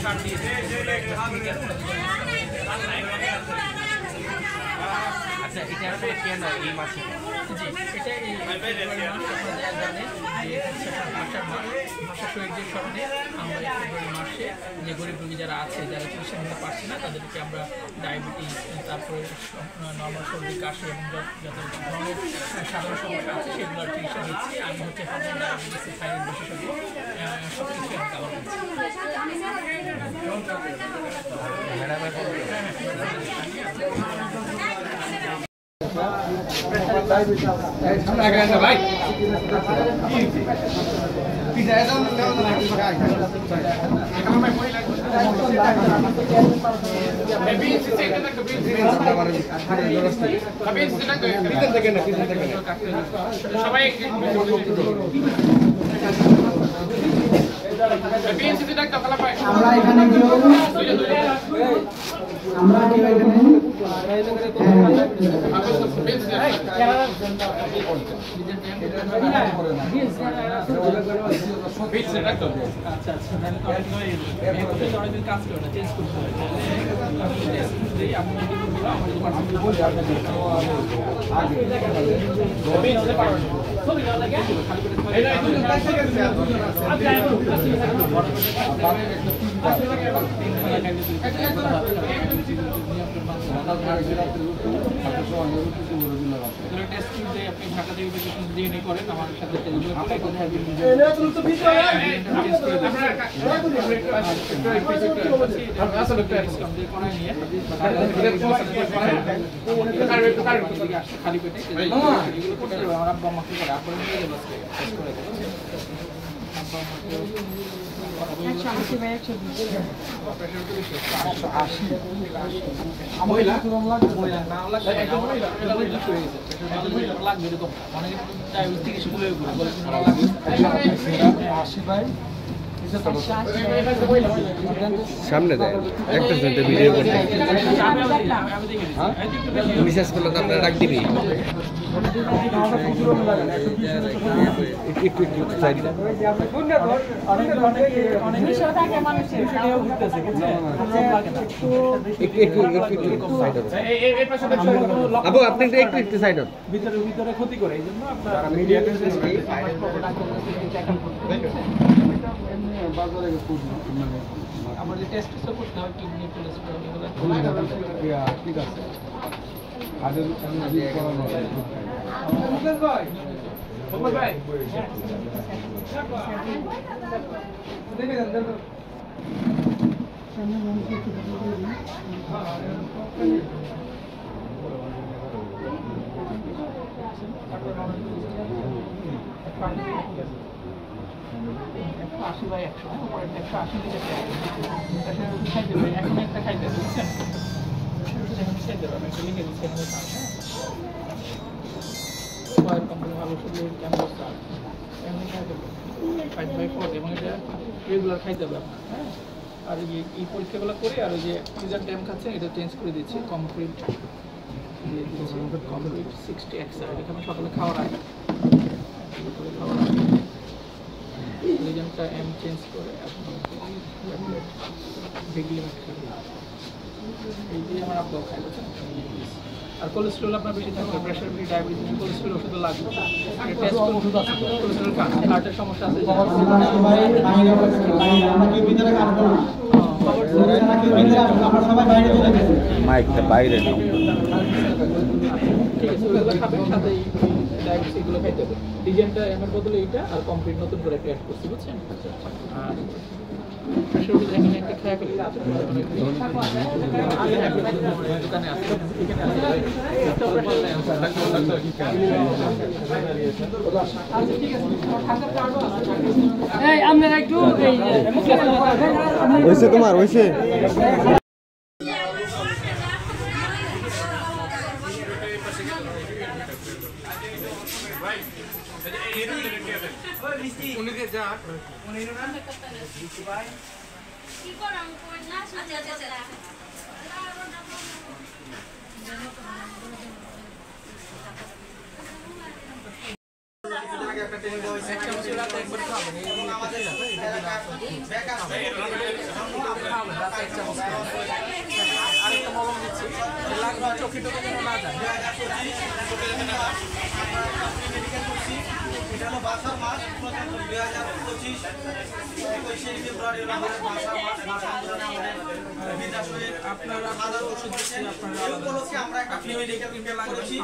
ছাড় দিয়েছে। আচ্ছা, এটা আসলে কেন এই মাসে? জি, এটা এই জানেন যে ভাষা শহীদদের স্মরণে আমরা ফেব্রুয়ারি মাসে যে গরিব রোগী যারা আছে, যারা চিকিৎসা নিতে পারছে না, তাদেরকে আমরা ডায়াবেটিস, তারপরে নর্মাল সর্দি, কাশি এবং যত ধরনের সাধারণ সমস্যা আছে সেগুলোর চিকিৎসা দিচ্ছি। আমি হচ্ছে হার্টের ডায়াবেটিস থাইরয়েড বিশেষজ্ঞ, সব কিছু আমি কাভার করছি। ভাই সবাই আমরা এখানে ঢাকা থেকে ডিএনএ করেন আমার সাথে খালি পেটে আমার আব্বা আমাকে করে আব্বা নিয়ে গেল সামনে দেয় একটা ভিডিও করতে বিশ্বাস করলে তো আপনারা রাখ দিবি আপু আপনি একটু সাইড হন ভিতরে ক্ষতি করে এই জন্য আপনার আমার যে টেস্ট করতে হয় কিডনি ঠিক আছে আশি বাই 100 180 লিটার খাইতে হবে এখন একটা খাইতে হবে বুঝছেন খাইতে হবে একটা লিখে দিচ্ছি কোম্পানি ভালো শুধু ক্যাম্পাস স্টার এমনি খাইতে হবে 5 বাই 4 এবং এটা রেগুলার খাইতে হবে আপনার হ্যাঁ আর এই পরীক্ষাগুলো করে আর ওই যে ফ্রিজার টাইম খাচ্ছেন এটা চেঞ্জ করে দিচ্ছি কমপ্লিট দিয়ে দিচ্ছি কমপ্লিট 60 এক্সা এটা আমি সকালে খাওয়ার আগে রিজনটা এম চেঞ্জ করে এই দিয়ে আমার আব্বা খাই আর কোলেস্ট্রল আপনার বেশি থাকবে প্রেশার ফ্রি ডায়াবেটিস কোলেস্ট্রল ওষুধ লাগবে টেস্ট করে ওষুধ আছে কোলেস্ট্রল হার্টের সমস্যা আছে মাইকটা বাইরে ঠিক আছে ওগুলো খাবেন সাথে ডায়াবেটিস এগুলো খাইতে হবে রিজনটা এম এর বদলে এইটা আর কমপ্লিট নতুন করে একটা অ্যাড করছি বুঝছেন আর প্রেশার ওষুধ এখানে একটা খেয়ে ফেলি দোকানে আছে এখানে আপনারা একটু হয়েছে তোমার হয়েছে উনিকে যা কি করাম কই না আচ্ছা আচ্ছা আচ্ছা এক চামচ রাতে একবার খাবেন রাতে এক চামচ আরেকটা মলম দিচ্ছি লাগবে চোখে টোকে যেন না যায় এটা হলো বাসার মাস 2025 21 ফেব্রুয়ারি আমাদের বাসার মাস আপনারা ওষুধ দিচ্ছেন আপনারা উপলক্ষে আমরা একটা ফ্রি মেডিকেল ক্যাম্প করেছি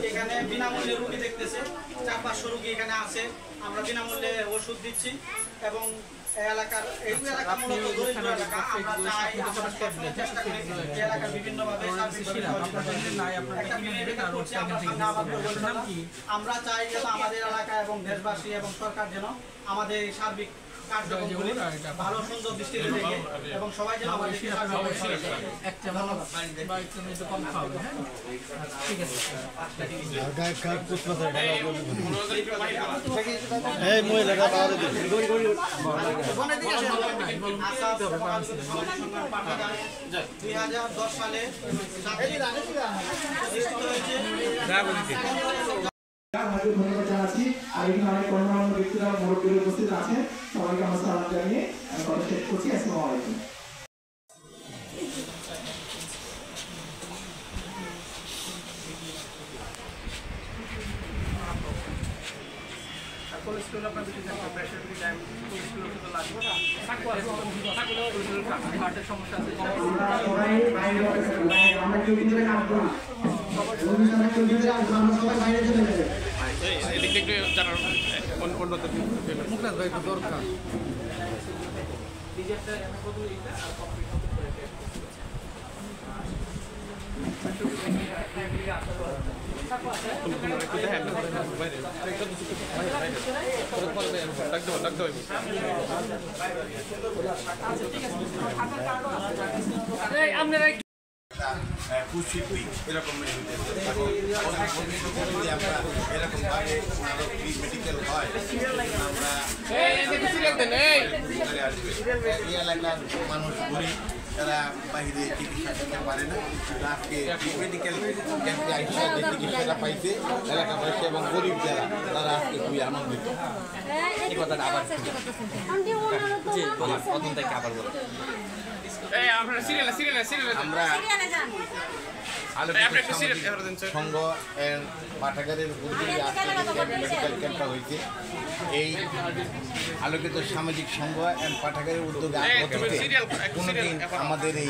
এখানে বিনামূল্যে রোগী দেখতেছে 4-500 রোগী এখানে আছে আমরা বিনামূল্যে ওষুধ দিচ্ছি এবং এলাকার এই এলাকা মূলত দরিদ্র এলাকা আমরা চাই চেষ্টা করি এই এলাকার বিভিন্নভাবে আমরা চাই যেন আমাদের এলাকা এবং দেশবাসী এবং সরকার যেন আমাদের সার্বিক কার্যক্রমগুলি ভালো সুন্দর দৃষ্টিতে দেখে এবং সবাই যেন আমাদের এক চামচ বা একটু কম খাওয়াবে হ্যাঁ ঠিক আছে এই মহিলাটা পাওয়া যাবে 2010 সালে ধন্যবাদ জানাচ্ছি আর এখানে অনেক গণ্যমান্য ব্যক্তিরা মুরব্বী উপস্থিত আছে সবাইকে আমরা সালাম জানিয়ে আমি কথা শেষ করছি আসসালামু আলাইকুম কোলেস্ট্রল আপনার বেশি থাকবে প্রেশার বেশি টাইম কোলেস্ট্রল তো লাগবে হার্টের সমস্যা আছে আমরা কেউ ভিতরে কাজ করি অনুষ্ঠানে কেউ ভিতরে আসবো আমরা সবাই বাইরে চলে যাবে এদিক থেকে যারা অন্যদের মুখরাজ ভাই একটু দরকার ডিজারটা আমি বদলে দিতে আর কমপ্লিট করে কুশিল্পী এরকম আমরা এরকম ভাবে মেডিকেল হয় আমরা এই এলাকার মানুষ গরিব তারা বাইরে চিকিৎসা করতে পারে না আজকে মেডিকেল ক্যাম্পে আইসা যে চিকিৎসাটা পাইছে এলাকাবাসী এবং গরিব যারা তারা আজকে খুবই আনন্দিত এই কথাটা আবার প্রথম থেকে আবার বলো আমরা সংঘ পাঠাগারের উদ্যোগে মেডিকেল ক্যাম্পটা হয়েছে এই আলোকিত সামাজিক সংঘ অ্যান্ড পাঠাগারের উদ্যোগে কোনোদিন আমাদের এই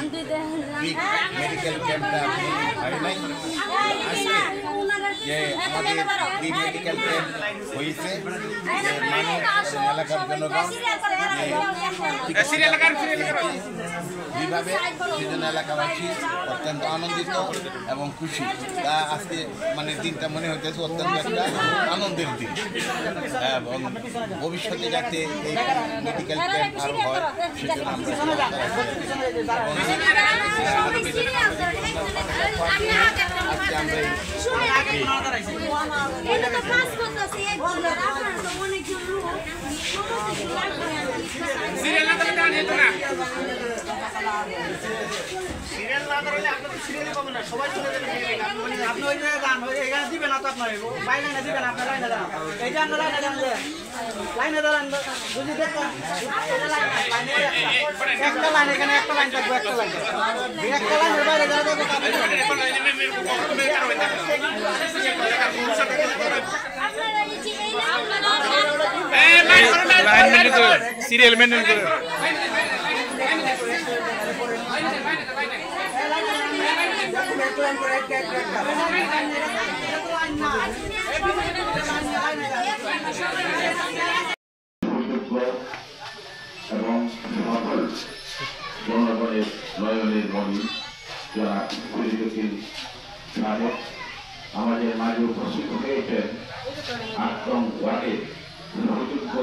মেডিকেল ক্যাম্পটা হয় নাই আজকে যে আমাদের এই মেডিকেল ক্যাম্প হয়েছে মানুষ এলাকার জনগণ এইভাবে সেজন্য এলাকাবাসী অত্যন্ত আনন্দিত এবং খুশি তা আজকে মানে দিনটা মনে হইতেছে অত্যন্ত একটা আনন্দের দিন এবং ভবিষ্যতে যাতে এই মেডিকেল ক্যাম্প আরও হয় সেজন্য সিরিয়াল না ধরলে আপনাদের সিরিয়ালই পাবেন না সবাই চলে যাবে আপনি ওই জায়গায় যান ওই এখানে দিবেন না তো আপনার বাইরে না দিবেন আপনার লাইনে দাঁড়ান এই যে আপনার লাইনে দাঁড়ান লাইনে দাঁড়ান বুঝি দেখেন একটা লাইন এখানে একটা লাইন থাকবে একটা লাইন লাইনের বাইরে যারা যাবে সিরিয়াল মেনটেন করে এবং সকল জনগণের নয়নের মণি যারা সাহেব আমাদের মাঝে উপস্থিত হয়েছেন ৮ নং ওয়ার্ডের সহযোগ্য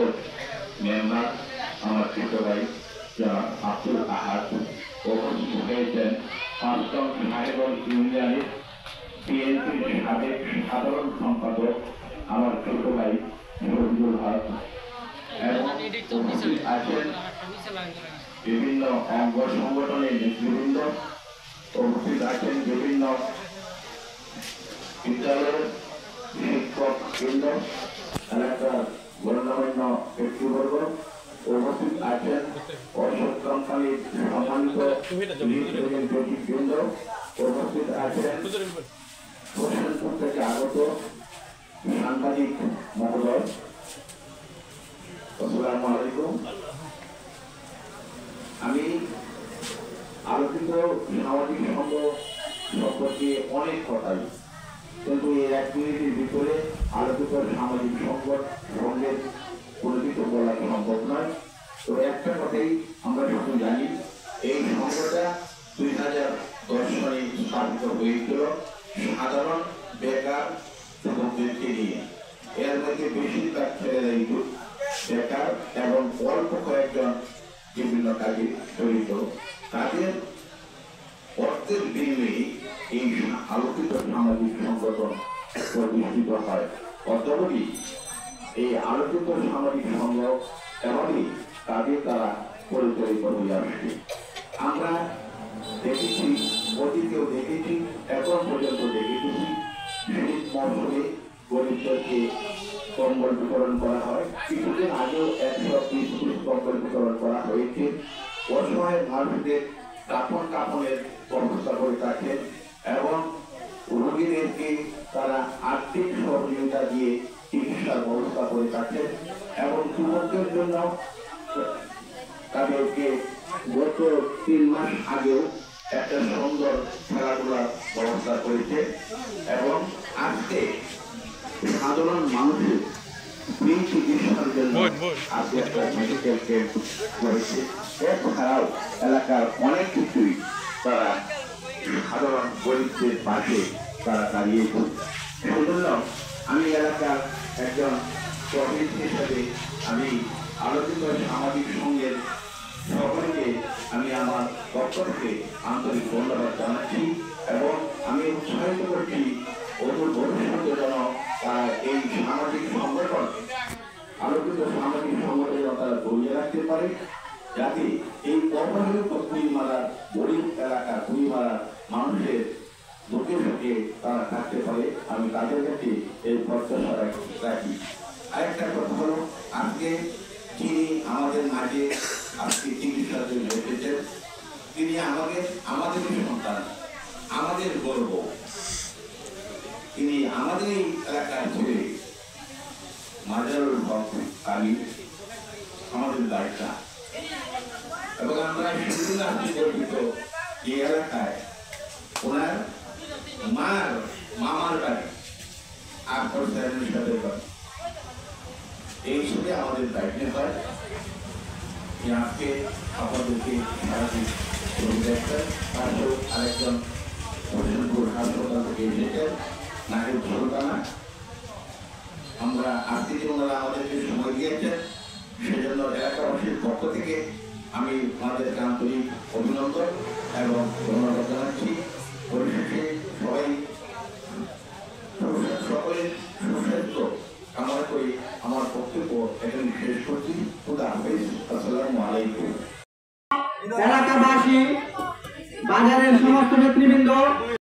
মেম্বার আমার ছোট ভাই যারা আব্দুল আহাদ উপস্থিত হয়েছেন ৫ নং সাহেবগঞ্জ ইউনিয়নের বিএনপির সাবেক সাধারণ সম্পাদক আমার ছোট ভাই শহীদুল হক এবং আছেন বিভিন্ন অঙ্গ সংগঠনের নেতৃবৃন্দ উপস্থিত আছেন বিভিন্ন বিদ্যালয়ের শিক্ষক বৃন্দ এলাকার গণ্যমান্য ব্যক্তিবর্গ উপস্থিত আছেন অশোক কোম্পানির সম্মানিত ব্যক্তিবৃন্দ, উপস্থিত আছেন হোসেনপুর থেকে আগত সাংবাদিক মহোদয়, আসসালামু আলাইকুম। আমি আলোচিত সামাজিক সংঘ সম্পর্কে অনেক কথাই, কিন্তু এই 1 মিনিটের ভিতরে আলোচিত সামাজিক সংঘের পরিচিত বলা সম্ভব নয়। তো একটা কথাই আমরা শুধু জানি, এই সংঘটা 2010 সালে স্থাপিত হয়েছিল সাধারণ বেকার যুবকদেরকে নিয়ে। এর মধ্যে বেশিরভাগ ছেলেরাই বেকার এবং অল্প কয়েকজন বিভিন্ন কাজে জড়িত। তাদের অর্থের বিনিময়ে এই আলোকিত সামাজিক সংগঠন প্রতিষ্ঠিত হয়। অতএবই এই আলোকিত সামাজিক সংঘ এমনই তাদের দ্বারা পরিচালিত হয়ে আসছে। আমরা দেখেছি, অতীতেও দেখেছি, এখন পর্যন্ত দেখেছি শীত মৌসুমে গরিবদেরকে কম্বল বিতরণ করা হয়। কিছুদিন আগেও 120 পিস কম্বল বিতরণ করা হয়েছে। অসহায় মানুষদের কাপড়ের ব্যবস্থা করে থাকেন এবং রোগীদেরকে তারা আর্থিক সহযোগিতা দিয়ে চিকিৎসার ব্যবস্থা করে থাকেন এবং যুবকদের জন্য তাদেরকে গত 3 মাস আগেও একটা সুন্দর খেলাধুলার ব্যবস্থা করেছে এবং আজকে সাধারণ মানুষের ফ্রি চিকিৎসার জন্য আজকে একটা মেডিকেল ক্যাম্প করেছে। এছাড়াও এলাকার অনেক কিছুই তারা সাধারণ গরিবদের পাশে তারা দাঁড়িয়েছে। সেজন্য আমি এলাকার একজন প্রতিনিধি হিসেবে আমি আলোচিত সামাজিক সংঘের সকলকে আমি আমার পক্ষ থেকে আন্তরিক ধন্যবাদ জানাচ্ছি এবং আমি উৎসাহিত করছি অদূর ভবিষ্যতে যেন তারা এই সামাজিক সংগঠন আলোচিত সামাজিক সংগঠন তারা ধরিয়ে রাখতে পারে, যাতে এই অবহেলিত কুড়িমালার গরিব এলাকার কুড়িমালার মানুষের দুঃখে সুখে তারা থাকতে পারে। আমি তাদের কাছে এই প্রত্যাশা রাখি। আরেকটা কথা হলো, আজকে যিনি আমাদের মাঝে আজকে চিকিৎসার জন্য এসেছেন, তিনি আমাদের সন্তান, আমাদের গর্ব। তিনি আমাদের এই এলাকার ছেলে মাজারুল হক আলী, আমাদের দায়িত্ব এবং আমরা সেদিন আসছি গর্বিত এই এলাকায় ওনার মামার বাড়ি আকবর সাহেবের সাথে বাড়ি। এই হিসেবে আমাদের দায়িত্ব হয় যে আজকে আপনাদেরকে সারাদিন দেখতেন। তারপর আরেকজন হোসেনপুর হাসপাতাল থেকে এসেছেন নাহিদ সুলতানা। আমরা আজকে যে ওনারা আমাদেরকে সময় দিয়েছেন, সেজন্য এলাকাবাসীর পক্ষ থেকে আমি ওনাদেরকে আন্তরিক অভিনন্দন এবং ধন্যবাদ জানাচ্ছি। পরিশেষে সকলের সুস্বাস্থ্য কামনা করে আমার বক্তব্য এখানে শেষ করছি। খুদা হাফেজ, আসসালামু আলাইকুম। এলাকাবাসী, বাজারের সমস্ত নেতৃবৃন্দ,